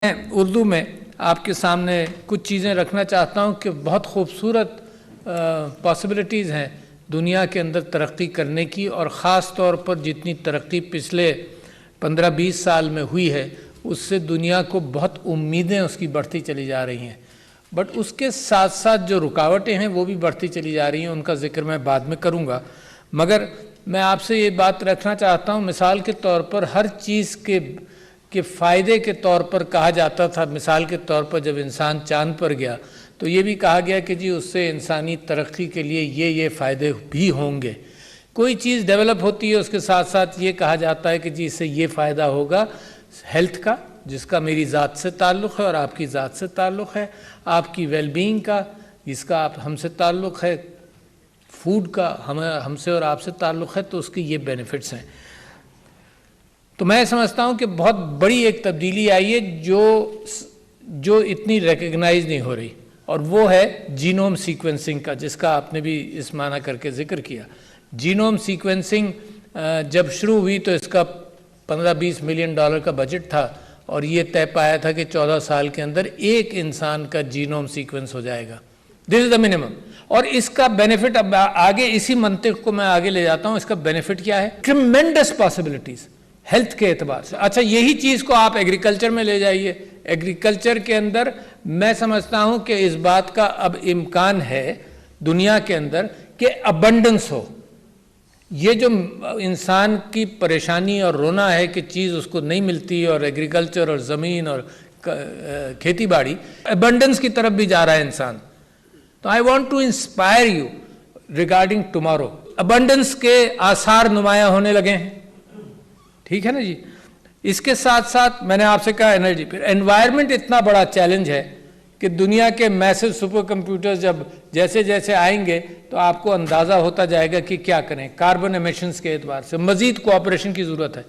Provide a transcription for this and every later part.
میں اردو میں آپ کے سامنے کچھ چیزیں رکھنا چاہتا ہوں کہ بہت خوبصورت پاسبلٹیز ہیں دنیا کے اندر ترقی کرنے کی، اور خاص طور پر جتنی ترقی پچھلے 15-20 سال میں ہوئی ہے اس سے دنیا کو بہت امیدیں اس کی بڑھتی چلی جا رہی ہیں، بٹ اس کے ساتھ ساتھ جو رکاوٹیں ہیں وہ بھی بڑھتی چلی جا رہی ہیں، ان کا ذکر میں بعد میں کروں گا۔ مگر میں آپ سے یہ بات رکھنا چاہتا ہوں، مثال کے طور پر ہر چیز کے فائدے کے طور پر کہا جاتا تھا، مثال کے طور پر جب انسان چاند پر گیا تو یہ بھی کہا گیا کہ جی اس سے انسانی ترقی کے لیے یہ فائدے بھی ہوں گے۔ کوئی چیز ڈیولپ ہوتی ہے اس کے ساتھ ساتھ یہ کہا جاتا ہے کہ جی اس سے یہ فائدہ ہوگا ہیلتھ کا، جس کا میری ذات سے تعلق ہے اور آپ کی ذات سے تعلق ہے، آپ کی ویل بینگ کا جس کا ہم سے تعلق ہے، فوڈ کا ہم سے اور آپ سے تعلق ہے، تو اس کی یہ بینیفٹس ہیں۔ تو میں سمجھتا ہوں کہ بہت بڑی ایک تبدیلی آئی ہے جو اتنی ریکگنائز نہیں ہو رہی، اور وہ ہے جینوم سیکوینسنگ کا، جس کا آپ نے بھی اس معنی کر کے ذکر کیا۔ جینوم سیکوینسنگ جب شروع ہوئی تو اس کا $15-20 ملین کا بجٹ تھا، اور یہ طے پایا تھا کہ 14 سال کے اندر ایک انسان کا جینوم سیکوینس ہو جائے گا۔ دس از دا منیمم۔ اور اس کا بینیفٹ اب آگے اسی منطق کو میں آگے لے جاتا ہوں، اس کا بینیفٹ کیا ہے؟ ٹریمینڈس پاسبلٹیز ہیلتھ کے اعتبار سے۔ اچھا، یہی چیز کو آپ ایگریکلچر میں لے جائیے۔ ایگریکلچر کے اندر میں سمجھتا ہوں کہ اس بات کا اب امکان ہے دنیا کے اندر کہ ابنڈنس ہو۔ یہ جو انسان کی پریشانی اور رونا ہے کہ چیز اس کو نہیں ملتی، اور ایگریکلچر اور زمین اور کھیتی باڑی، ابنڈنس کی طرف بھی جا رہا ہے انسان۔ تو I want to inspire you regarding tomorrow. Abundance کے آثار نمایاں ہونے لگے ہیں، ٹھیک ہے نا جی۔ اس کے ساتھ ساتھ میں نے آپ سے کہا انرجی پہ، انوائرمنٹ اتنا بڑا چیلنج ہے کہ دنیا کے میسو سپر کمپیوٹرز جب جیسے جیسے آئیں گے تو آپ کو اندازہ ہوتا جائے گا کہ کیا کریں۔ کاربن ایمیشنز کے اعتبار سے مزید کوآپریشن کی ضرورت ہے،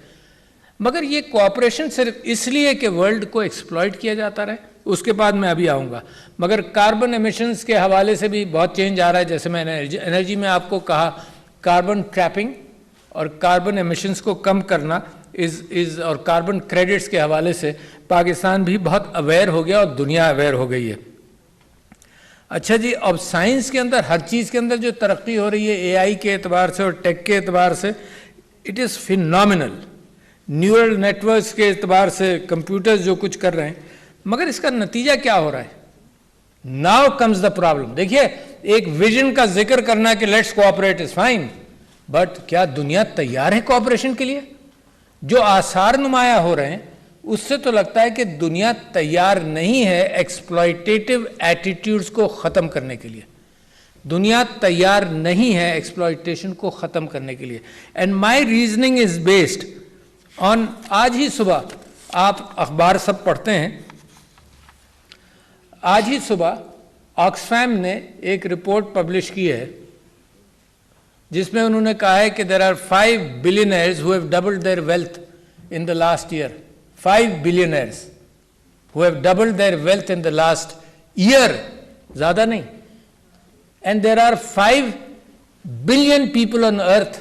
مگر یہ کوآپریشن صرف اس لیے کہ ورلڈ کو ایکسپلائٹ کیا جاتا رہے، اس کے بعد میں ابھی آؤں گا۔ مگر کاربن ایمیشنز کے حوالے سے بھی بہت چینج آ رہا ہے، جیسے میں نے انرجی میں آپ کو کہا، کاربن ٹریپنگ اور کاربن ایمیشنز کو کم کرنا اور کاربن کریڈٹس کے حوالے سے پاکستان بھی بہت اویئر ہو گیا اور دنیا اویئر ہو گئی ہے۔ اچھا جی، اب سائنس کے اندر ہر چیز کے اندر جو ترقی ہو رہی ہے اے آئی کے اعتبار سے اور ٹیک کے اعتبار سے، it is phenomenal. Neural networks کے اعتبار سے کمپیوٹرز جو کچھ کر رہے ہیں، مگر اس کا نتیجہ کیا ہو رہا ہے؟ Now comes the problem. دیکھیے، ایک ویژن کا ذکر کرنا کہ let's cooperate is fine, but کیا دنیا تیار ہے کوآپریشن کے لیے؟ جو آثار نمایاں ہو رہے ہیں اس سے تو لگتا ہے کہ دنیا تیار نہیں ہے ایکسپلائٹیٹو ایٹیٹیوڈز کو ختم کرنے کے لیے۔ دنیا تیار نہیں ہے ایکسپلائٹیشن کو ختم کرنے کے لیے۔ And my reasoning is based on, آج ہی صبح آپ اخبار سب پڑھتے ہیں، آج ہی صبح آکسفیم نے ایک رپورٹ پبلش کی ہے جس میں انہوں نے کہا ہے کہ there are 5 billionaires who have doubled their wealth in the last year. 5 billionaires who have doubled their wealth in the last year. زیادہ نہیں. And there are 5 billion people on earth